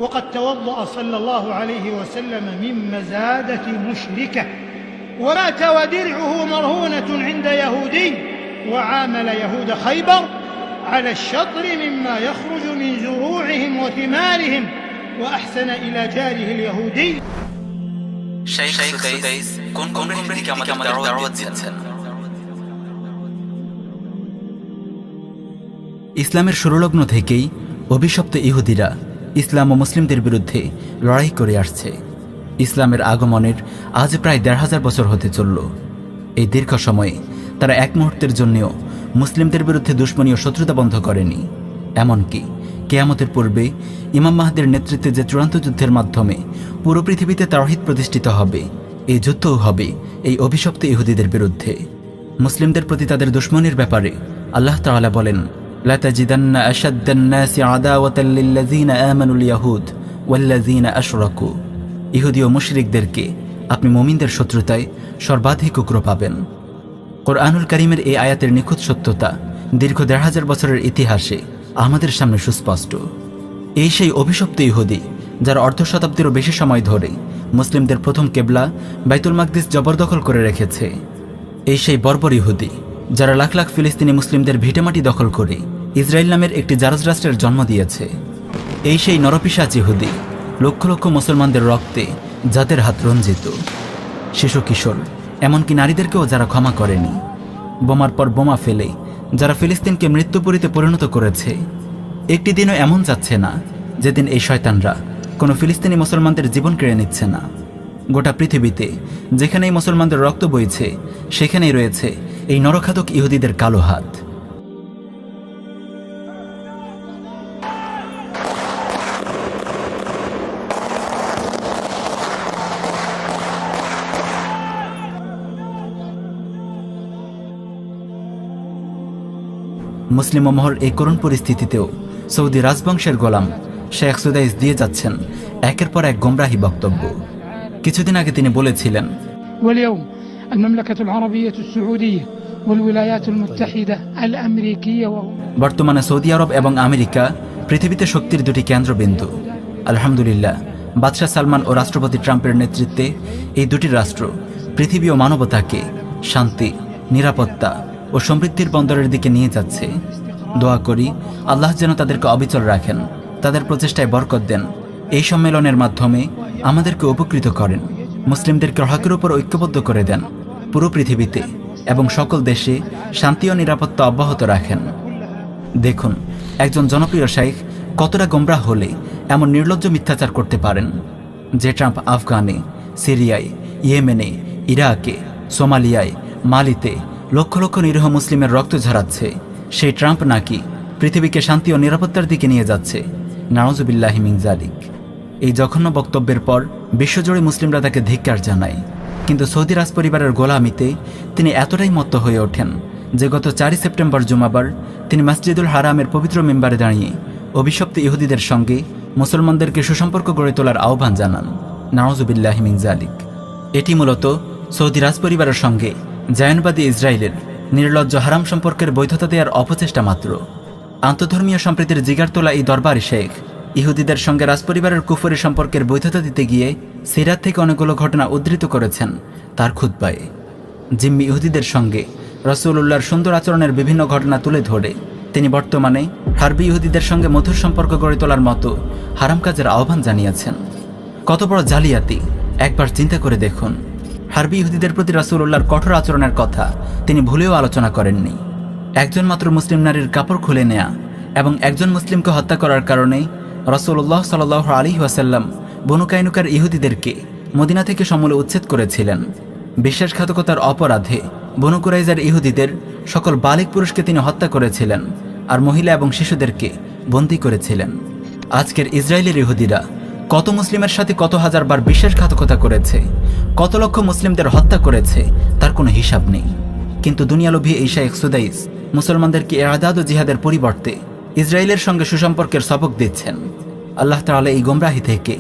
وقد توضأ صلى الله عليه وسلم من مزادة مشركة ومات ودرعه مرهونة عند يهودي وعامل يهود خيبر على الشطر مما يخرج من زروعهم وثمارهم وأحسن إلى جاره اليهودي Sheikh Sudais কোন থেকে আমাদের দাওয়াত দিচ্ছেন? ইসলামের শুরুলগ্ন থেকেই অভিশপ্ত ইহুদিরা ইসলাম ও মুসলিমদের বিরুদ্ধে লড়াই করে আসছে। ইসলামের আগমনের আজ প্রায় ১৫০০ বছর হতে চলল। এই দীর্ঘ সময়ে তারা এক মুহূর্তের জন্যও মুসলিমদের বিরুদ্ধে দুশমনী ও শত্রুতা বন্ধ করেনি। এমনকি কিয়ামতের পূর্বে ইমাম মাহদির নেতৃত্বে যে চূড়ান্ত যুদ্ধের মাধ্যমে পুরো পৃথিবীতে তাওহীদ প্রতিষ্ঠিত হবে, এই যুদ্ধও হবে এই অভিশপ্ত ইহুদিদের বিরুদ্ধে। মুসলিমদের প্রতি তাদের দুশমনির ব্যাপারে আল্লাহ তাআলা বলেন, লা তাজিদান্না আশাদ্দান নাসি আদাওয়াতাল লিল্লাযিনা আমানুল ইয়াহুদ ওয়াল্লাযিনা আশরাকু। ইহুদি ও মুশরিকদেরকে আপনি মুমিনদের শত্রুতায় সর্বাধিক উগ্র পাবেন। কোরআনুল কারীমের এই আয়াতের নিখুঁত সত্যতা দীর্ঘ ১৫০০ বছরের ইতিহাসে আমাদের সামনে সুস্পষ্ট। এই সেই অভিশপ্ত ইহুদি যারা অর্ধ শতাব্দীরও বেশি সময় ধরে মুসলিমদের প্রথম কেবলা বাইতুল মাকদিস জবরদখল করে রেখেছে। এই সেই বর্বর ইহুদি যারা লাখ লাখ ফিলিস্তিনি মুসলিমদের ভিটেমাটি দখল করে ইসরায়েল নামের একটি জারজ রাষ্ট্রের জন্ম দিয়েছে। এই সেই নরপিশাচ ইহুদি লক্ষ লক্ষ মুসলমানদের রক্তে যাদের হাত রঞ্জিত, শিশু কিশোর এমনকি নারীদেরকেও যারা ক্ষমা করেনি, বোমার পর বোমা ফেলে যারা ফিলিস্তিনকে মৃত্যুপুরীতে পরিণত করেছে। একটি দিনও এমন যাচ্ছে না যেদিন এই শয়তানরা কোনো ফিলিস্তিনি মুসলমানদের জীবন কেড়ে নিচ্ছে না। গোটা পৃথিবীতে যেখানেই মুসলমানদের রক্ত বইছে সেখানেই রয়েছে এই নরখাতক ইহুদিদের কালো হাত। মুসলিম মহল এই করুণ পরিস্থিতিতেও সৌদি রাজবংশের গোলাম শেখ সুদাইস দিয়ে যাচ্ছেন একের পর এক গোমরাহী বক্তব্য। কিছুদিন আগে তিনি বলেছিলেন, واليوم المملكة العربية السعودية والولايات المتحدة الأمريكية বর্তমানে সৌদি আরব এবং আমেরিকা পৃথিবীতে শক্তির দুটি কেন্দ্রবিন্দু। আলহামদুলিল্লাহ, বাদশাহ সালমান ও রাষ্ট্রপতি ট্রাম্পের নেতৃত্বে এই দুটি রাষ্ট্র পৃথিবী ও মানবতাকে শান্তি, নিরাপত্তা ও সমৃদ্ধির বন্দরের দিকে নিয়ে যাচ্ছে। দোয়া করি আল্লাহ যেন তাদেরকে অবিচল রাখেন, তাদের প্রচেষ্টায় বরকত দেন। এই সম্মেলনের মাধ্যমে আমাদেরকে উপকৃত করেন, মুসলিমদেরকে হকের উপর ঐক্যবদ্ধ করে দেন, পুরো পৃথিবীতে এবং সকল দেশে শান্তি ও নিরাপত্তা অব্যাহত রাখেন। দেখুন একজন জনপ্রিয় শাইখ কতটা গোমরাহ হলে এমন নির্লজ্জ মিথ্যাচার করতে পারেন। যে ট্রাম্প আফগানে, সিরিয়ায়, ইয়েমেনে, ইরাকে, সোমালিয়ায়, মালিতে লক্ষ লক্ষ নিরীহ মুসলিমের রক্ত ঝরাচ্ছে, সেই ট্রাম্প নাকি পৃথিবীকে শান্তি ও নিরাপত্তার দিকে নিয়ে যাচ্ছে। নাউজুবিল্লাহি মিন যালিক। এই জঘন্য বক্তব্যের পর বিশ্বজুড়ে মুসলিমরা তাকে ধিক্কার জানায়। কিন্তু সৌদি রাজপরিবারের গোলামিতে তিনি এতটাই মত্ত হয়ে ওঠেন যে গত ৪ সেপ্টেম্বর জুমাবার তিনি মসজিদুল হারামের পবিত্র মিম্বারে দাঁড়িয়ে অভিশপ্ত ইহুদিদের সঙ্গে মুসলমানদেরকে সুসম্পর্ক গড়ে তোলার আহ্বান জানান। নাউজুবিল্লাহি মিন যালিক। এটি মূলত সৌদি রাজপরিবারের সঙ্গে জায়নবাদী ইসরায়েলের নির্লজ্জ হারাম সম্পর্কের বৈধতা দেওয়ার অপচেষ্টা মাত্র। আন্তধর্মীয় সম্প্রীতির জিগার তোলা এই দরবারি শেখ ইহুদিদের সঙ্গে রাজপরিবারের কুফরি সম্পর্কের বৈধতা দিতে গিয়ে সিরাত থেকে অনেকগুলো ঘটনা উদ্ধৃত করেছেন তার খুতবায়। জিম্মি ইহুদিদের সঙ্গে রাসূলুল্লাহর সুন্দর আচরণের বিভিন্ন ঘটনা তুলে ধরে তিনি বর্তমানে হারবি ইহুদিদের সঙ্গে মধুর সম্পর্ক গড়ে তোলার মতো হারাম কাজের আহ্বান জানিয়েছেন। কত বড় জালিয়াতি একবার চিন্তা করে দেখুন। হারবি ইহুদিদের প্রতি রাসূলুল্লাহর কঠোর আচরণের কথা তিনি ভুলেও আলোচনা করেননি। একজন মাত্র মুসলিম নারীর কাপড় খুলে নেয়া এবং একজন মুসলিমকে হত্যা করার কারণে রাসূলুল্লাহ সাল্লাল্লাহু আলাইহি ওয়াসাল্লাম বনু কাইনুকার ইহুদিদেরকে মদিনা থেকে সমূলে উচ্ছেদ করেছিলেন। বিশ্বাসঘাতকতার অপরাধে বনু কুরাইজার ইহুদিদের সকল বালিক পুরুষকে তিনি হত্যা করেছিলেন আর মহিলা এবং শিশুদেরকে বন্দী করেছিলেন। আজকের ইসরায়েলের ইহুদিরা কত মুসলিমের সাথে কত হাজার বার বিশ্বাসঘাতকতা করেছে, কত লক্ষ মুসলিমদের হত্যা করেছে তার কোনো হিসাব নেই। কিন্তু দুনিয়ালোভী এই শেখ সুদাইস মুসলমানদেরকে ইআদাদ ও জিহাদের পরিবর্তে ইসরায়েলের সঙ্গে সুসম্পর্কের সবক দিচ্ছেন। আল্লাহ তাআলা এই গোমরাহি থেকে